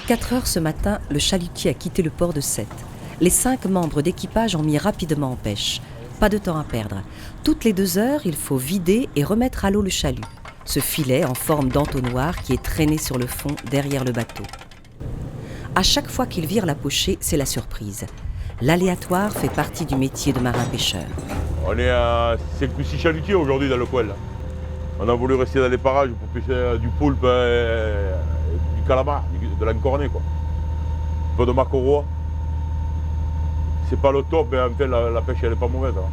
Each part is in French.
À 4 heures ce matin, le chalutier a quitté le port de Sète. Les 5 membres d'équipage ont mis rapidement en pêche. Pas de temps à perdre. Toutes les 2 heures, il faut vider et remettre à l'eau le chalut. Ce filet en forme d'entonnoir qui est traîné sur le fond derrière le bateau. À chaque fois qu'ils virent la pochée, c'est la surprise. L'aléatoire fait partie du métier de marin-pêcheur. On est à 5 ou 6 chalutiers aujourd'hui dans le coin là. On a voulu rester dans les parages pour pêcher du poulpe, du calamar, de l'encorné quoi. Un peu de maquereau. C'est pas le top, mais en fait la pêche elle est pas mauvaise. Hein.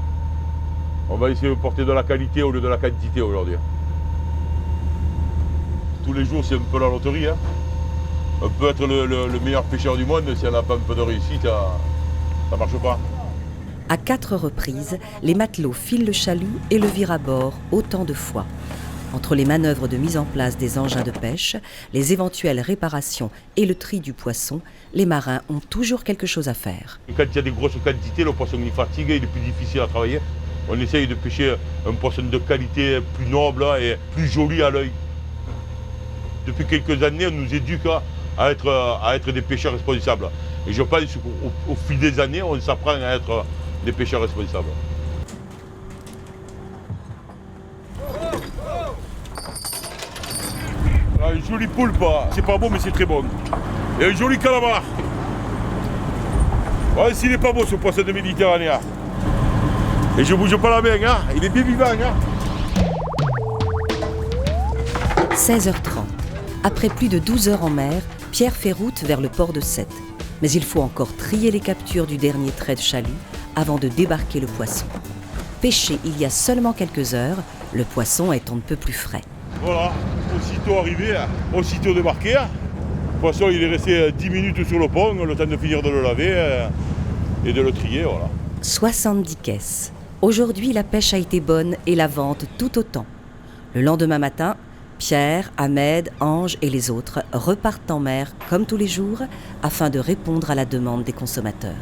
On va essayer de porter de la qualité au lieu de la quantité aujourd'hui. Tous les jours c'est un peu la loterie. Hein. On peut être le meilleur pêcheur du monde, si on n'a pas un peu de réussite, ça marche pas. À 4 reprises, les matelots filent le chalut et le virent à bord autant de fois. Entre les manœuvres de mise en place des engins de pêche, les éventuelles réparations et le tri du poisson, les marins ont toujours quelque chose à faire. Quand il y a des grosses quantités, le poisson il fatigue, il est plus difficile à travailler. On essaye de pêcher un poisson de qualité plus noble et plus joli à l'œil. Depuis quelques années, on nous éduque à être des pêcheurs responsables. Et je pense qu'au fil des années, on s'apprend à être des pêcheurs responsables. Un joli poulpe, c'est pas beau mais c'est très bon. Et un joli calamar. Ouais, s'il n'est pas beau ce poisson de Méditerranée. Et je bouge pas la main, hein. Il est bien vivant. Hein. 16h30. Après plus de 12 heures en mer, Pierre fait route vers le port de Sète. Mais il faut encore trier les captures du dernier trait de chalut avant de débarquer le poisson. Pêché il y a seulement quelques heures, le poisson est on ne peut plus frais. Voilà, aussitôt arrivé, aussitôt débarqué. Le poisson il est resté 10 minutes sur le pont, le temps de finir de le laver et de le trier. Voilà. 70 caisses. Aujourd'hui, la pêche a été bonne et la vente tout autant. Le lendemain matin, Pierre, Ahmed, Ange et les autres repartent en mer comme tous les jours afin de répondre à la demande des consommateurs.